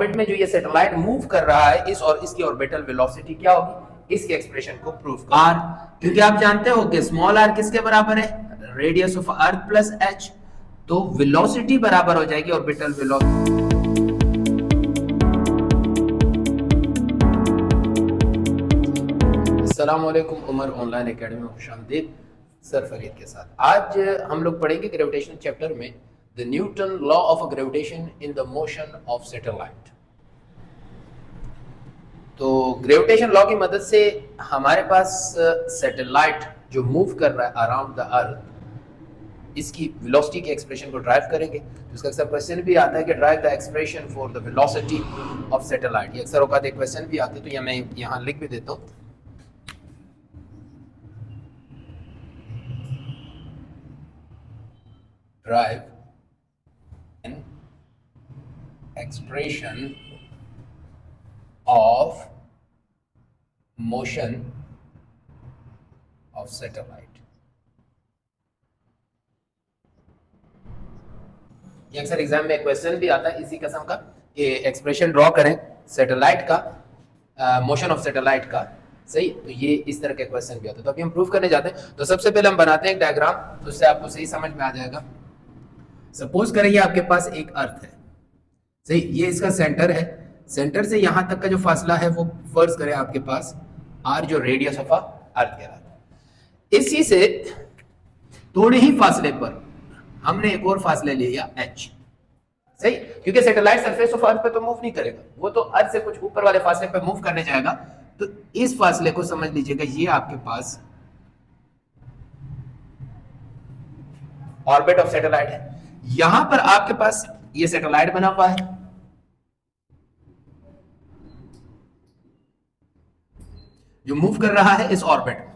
Orbit में जो ये सैटेलाइट मूव कर रहा है, इस और इसकी ऑर्बिटल वेलोसिटी क्या होगी, इसके एक्सप्रेशन को प्रूव करो। आर, क्योंकि आप जानते हो कि स्मॉल आर किसके बराबर है, radius of earth plus H, तो वेलोसिटी बराबर हो जाएगी ऑर्बिटल वेलोसिटी। अस्सलाम वालेकुम, उमर ऑनलाइन एकेडमी में खुशामदीद, सर फरीद के साथ। आज हम लोग पढ़ेंगे ग्रेविटेशन चैप्टर में the Newton law of gravitation in the motion of satellite. तो ग्रेविटेशन लॉ की मदद से हमारे पास सैटेलाइट जो मूव कर रहा है अराउंड द अर्थ, इसकी वेलोसिटी के एक्सप्रेशन को ड्राइव करेंगे। तो इसका अक्सर क्वेश्चन भी आता है कि drive the expression for the velocity of satellite. ये अक्सर औकात एक क्वेश्चन भी आते हैं, तो ये मैं यहाँ लिख भी देता हूँ। Drive an expression of motion of satellite। ये अक्सर एग्जाम में क्वेश्चन भी आता है इसी किस्म का कि एक्सप्रेशन ड्रॉ करें सैटेलाइट का, मोशन ऑफ सैटेलाइट का। सही, तो ये इस तरह के क्वेश्चन भी आते हैं। तो अभी हम प्रूव करने जाते हैं। तो सबसे पहले हम बनाते हैं एक डायग्राम, तो उससे आपको सही समझ में आ जाएगा। सपोज करें ये आपके पास एक अर्थ है, सही, ये इसका सेंटर है। सेंटर से यहां तक का जो फासला है वो फर्ज करें आपके पास आर, जो रेडियस ऑफ अर्थ कहलाता है। इसी से थोड़े ही फासले पर हमने एक और फासले ले लिया एच, सही, क्योंकि सैटेलाइट सरफेस ऑफ अर्थ पे तो मूव नहीं करेगा, वो तो अर्थ से कुछ ऊपर वाले फासले पे मूव करने जाएगा। तो इस फासले को समझ लीजिएगा ये आपके पास ऑर्बिट ऑफ सैटेलाइट है। यहां पर आपके पास ये सैटेलाइट बना हुआ है, जो मूव कर रहा है इस ऑर्बिट में।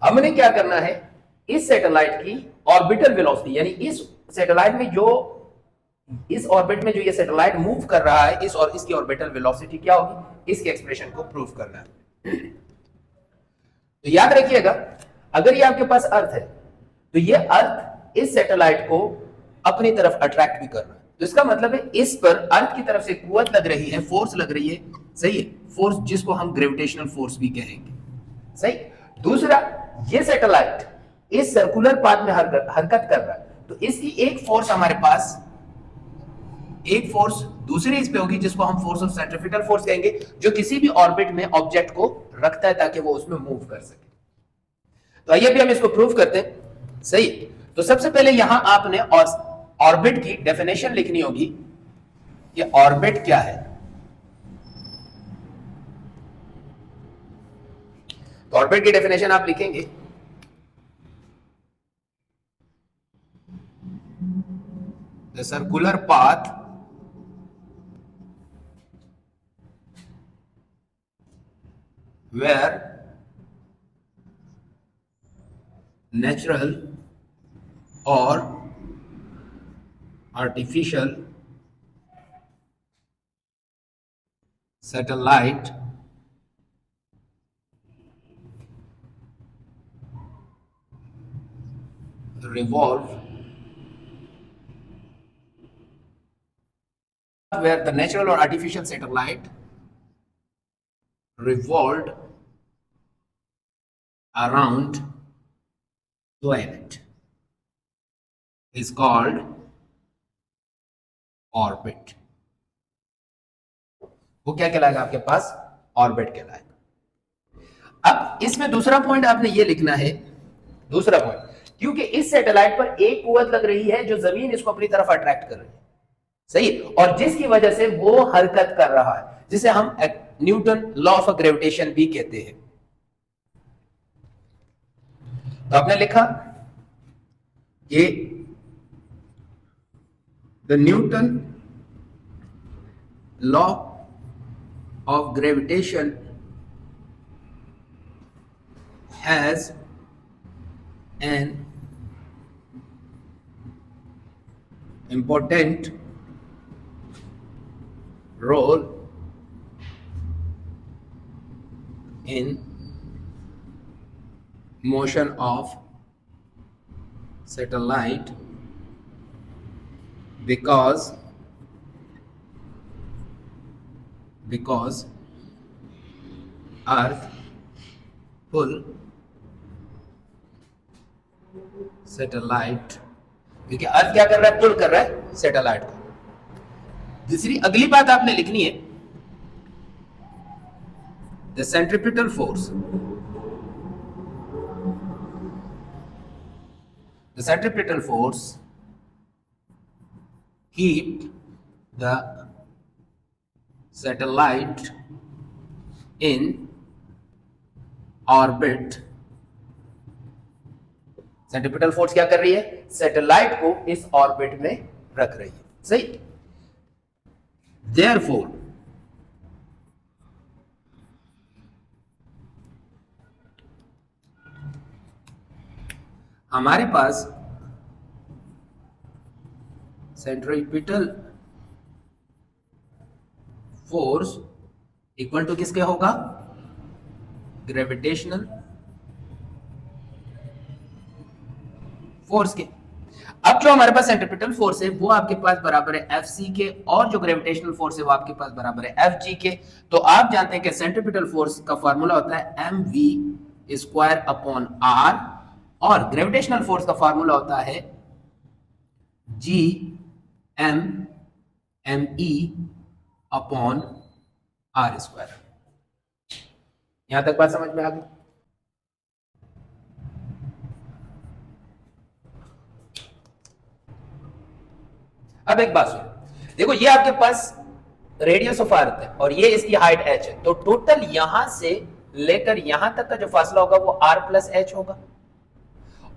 हमने क्या करना है, इस सैटेलाइट की ऑर्बिटल वेलोसिटी, यानी इस सैटेलाइट में जो इस ऑर्बिट में जो ये सैटेलाइट मूव कर रहा है, इस और इसकी ऑर्बिटल वेलोसिटी क्या होगी, इसके एक्सप्रेशन को प्रूव करना है। तो याद रखिएगा, अगर ये आपके पास अर्थ है तो ये अर्थ इस सैटेलाइट को अपनी तरफ अट्रैक्ट भी कर रहा है। तो इसका मतलब है इस पर अर्थ की तरफ से कुव्वत लग रही है, फोर्स लग रही है, सही है, फोर्स जिसको हम ग्रेविटेशनल फोर्स भी कहेंगे, सही। दूसरा, ये सैटेलाइट इस सर्कुलर पाथ में हरकत कर रहा है, तो इसकी एक फोर्स हमारे पास, एक फोर्स दूसरी इस पे होगी जिसको हम फोर्स ऑफ सेंट्रीफ्यूगल फोर्स कहेंगे, जो किसी भी ऑर्बिट में ऑब्जेक्ट को रखता है ताकि वो उसमें मूव कर सके। तो आइए भी हम इसको प्रूव करते हैं, सही। तो सबसे पहले यहां आपने ऑर्बिट की डेफिनेशन लिखनी होगी कि ऑर्बिट क्या है। तो ऑर्बिट की डेफिनेशन आप लिखेंगे the circular path where natural or artificial satellite revolve, where the natural or artificial satellite revolved around planet is called orbit। वो क्या कहलाएगा आपके पास, ऑर्बिट कहलाएगा। अब इसमें दूसरा पॉइंट आपने ये लिखना है, दूसरा पॉइंट, क्योंकि इस सैटेलाइट पर एक कुव्वत लग रही है जो जमीन इसको अपनी तरफ अट्रैक्ट कर रही है, सही, और जिसकी वजह से वो हरकत कर रहा है, जिसे हम न्यूटन लॉ ऑफ ग्रेविटेशन भी कहते हैं। तो आपने लिखा कि the Newton law of gravitation has an important role in motion of satellite because because earth pull satellite, क्योंकि अर्थ क्या कर रहा है, पुल कर रहा है सैटेलाइट को। दूसरी अगली बात आपने लिखनी है, the centripetal force, the centripetal force keep the satellite in orbit। Centripetal force क्या कर रही है, सैटेलाइट को इस ऑर्बिट में रख रही है, सही। Therefore हमारे पास सेंट्रीपिटल फोर्स इक्वल टू किसके होगा, ग्रेविटेशनल फोर्स के। अब जो हमारे पास सेंट्रीपिटल फोर्स है वो आपके पास बराबर है एफ सी के, और जो ग्रेविटेशनल फोर्स है वो आपके पास बराबर है एफ जी के। तो आप जानते हैं कि सेंट्रीपिटल फोर्स का फॉर्मूला होता है M V square upon R, और ग्रेविटेशनल फोर्स का फॉर्मूला होता है G M M E upon R square. यहां तक बात समझ में आ गई। अब एक बात सुनो, देखो ये आपके पास रेडियस ऑफ अर्थ है और ये इसकी हाइट h है, तो टोटल यहां से लेकर यहां तक का जो फासला होगा वो r प्लस h होगा,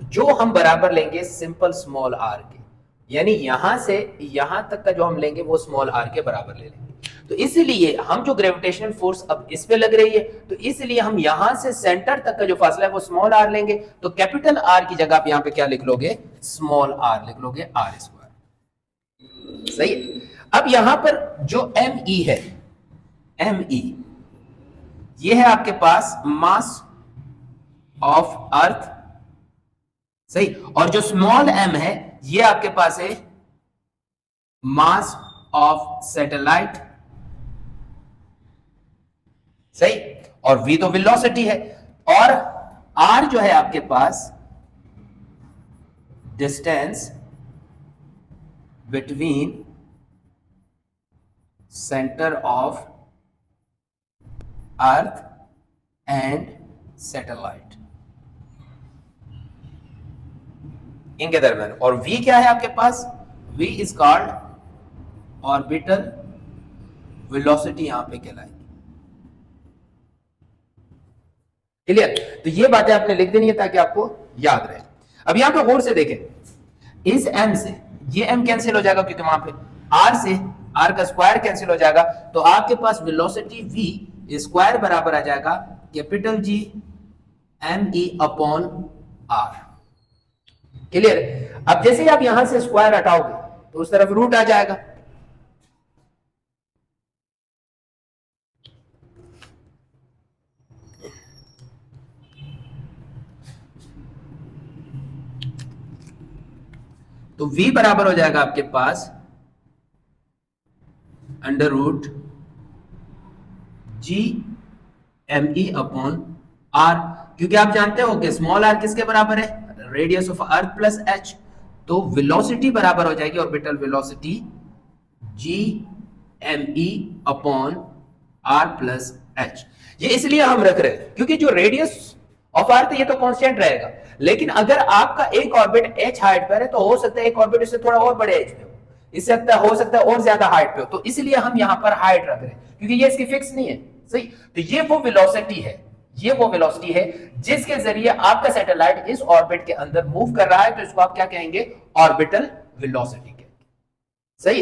जो हम बराबर लेंगे सिंपल स्मॉल r के, यानी यहां से यहां तक का जो हम लेंगे वो स्मॉल r के बराबर ले लेंगे। तो इसलिए हम जो ग्रेविटेशनल फोर्स अब इस पे लग रही है, तो इसलिए हम यहां से सेंटर तक का जो फासला है वो स्मॉल r लेंगे। तो कैपिटल R की जगह आप यहां पे क्या लिख लोगे, स्मॉल r लिख लोगे, r स्क्वायर, सही है। अब यहां पर जो ME है, ME ये है आपके पास मास ऑफ अर्थ, सही, और जो स्मॉल m है ये आपके पास है मास ऑफ सैटेलाइट, सही, और v तो वेलोसिटी है, और r जो है आपके पास distance between centre of earth and satellite, इनके दरमियान। और v क्या है आपके पास, v is called orbital velocity, यहां पे कहलाएगी, क्लियर। तो ये बातें आपने लिख देनी है ताकि आपको याद रहे। अब यहां पे गौर से देखें, इस m से ये m कैंसिल हो जाएगा क्योंकि वहां पे r से r का स्क्वायर कैंसिल हो जाएगा, तो आपके पास वेलोसिटी v स्क्वायर बराबर आ जाएगा capital G m e upon r, clear. अब जैसे ही आप यहां से स्क्वायर हटाओगे तो उस तरफ रूट आ जाएगा, तो v बराबर हो जाएगा आपके पास under root G M E upon R, क्योंकि आप जानते हो कि स्मॉल r किसके बराबर है, radius of earth plus h, तो वेलोसिटी बराबर हो जाएगी orbital velocity G M E upon R plus h। ये इसलिए हम रख रहे हैं क्योंकि जो रेडियस ऑफ अर्थ ये तो कांस्टेंट रहेगा, लेकिन अगर आपका एक ऑर्बिट h हाइट पर है तो हो सकता है एक ऑर्बिट इससे थोड़ा और बड़े h पे हो, इससे हो सकता है और ज्यादा हाइट पे हो, तो इसलिए हम यहां पर हाइट रख रहे हैं क्योंकि ये इसकी फिक्स नहीं है, सही। तो ये वो वेलोसिटी है, ये वो वेलोसिटी है जिसके जरिए आपका सैटेलाइट इस ऑर्बिट के अंदर मूव कर रहा है, तो इसको आप क्या कहेंगे, ऑर्बिटल वेलोसिटी कहेंगे, सही।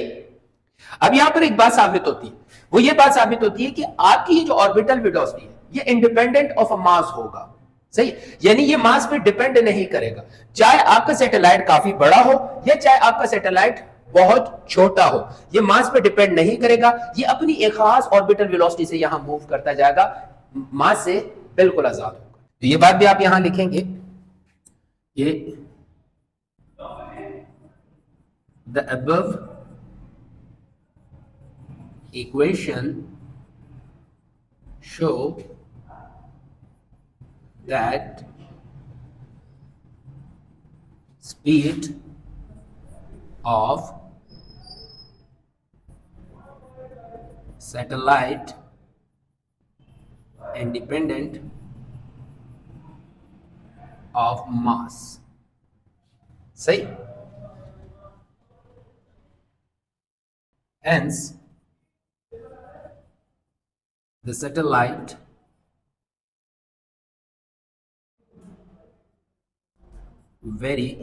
अब यहां पर एक बात साबित होती है, वो ये बात साबित होती है कि आपकी ये जो ऑर्बिटल वेलोसिटी है ये इंडिपेंडेंट ऑफ अ मास होगा, सही, यानी ये मास पे डिपेंड नहीं करेगा, चाहे आपका सैटेलाइट काफी बड़ा हो या चाहे आपका सैटेलाइट बहुत छोटा हो, ये मास पे डिपेंड नहीं करेगा, ये अपनी एक खास ऑर्बिटल वेलोसिटी से यहां मूव करता जाएगा, मास से बिल्कुल आजाद होगा। तो ये बात भी आप यहां लिखेंगे, ये the above equation show that speed of satellite independent of mass. सही. Hence the satellite very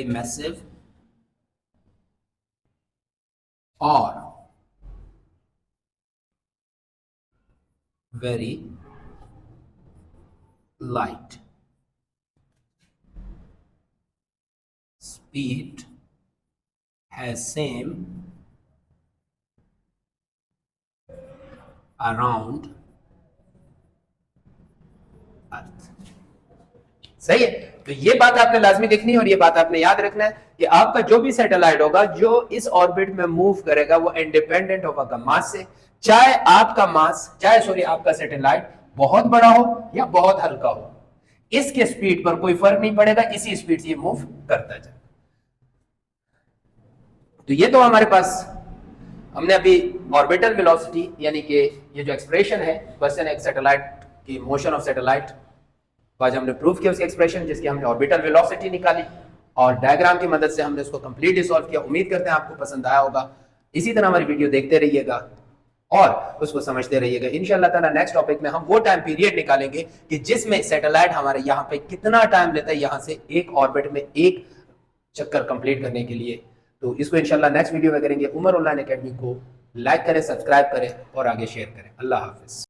massive or very light. Speed has same around अर्थ. सही है. तो ये बात आपने लाजमी देखनी है और ये बात आपने याद रखना है कि आपका जो भी सैटेलाइट होगा जो इस ऑर्बिट में मूव करेगा वो इंडिपेंडेंट होगा मास से. चाहे आपका सैटेलाइट बहुत बड़ा हो या बहुत हल्का हो, इसके स्पीड पर कोई फर्क नहीं पड़ेगा, इसी स्पीड से ये मूव करता जाए. तो ये तो हमारे पास हमने अभी ऑर्बिटल वेलोसिटी यानी कि ये जो एक्सप्रेशन है क्वेश्चन एक सैटेलाइट की मोशन ऑफ सैटेलाइट, आज हमने प्रूफ किया उसकी एक्सप्रेशन जिसकी हमने ऑर्बिटल वेलोसिटी निकाली और डायग्राम की मदद से हमने उसको कंप्लीटली सॉल्व किया. उम्मीद करते हैं आपको पसंद आया होगा. इसी तरह हमारी वीडियो देखते रहिएगा और उसको समझते रहिएगा. इंशाल्लाह ताला नेक्स्ट टॉपिक में हम वो टाइम पीरियड निकालेंगे कि जिसमें सैटेलाइट हमारे यहाँ पे कितना टाइम लेता है यहाँ से एक ऑर्बिट में एक चक्कर कंप्लीट करने के लिए. तो इसको इंशाल्लाह नेक्स्ट वीडियो में करेंगे. उमर ऑनलाइन एकेडमी को लाइक करें, सब्सक्राइब करें और आगे शेयर करें. अल्लाह हाफिज.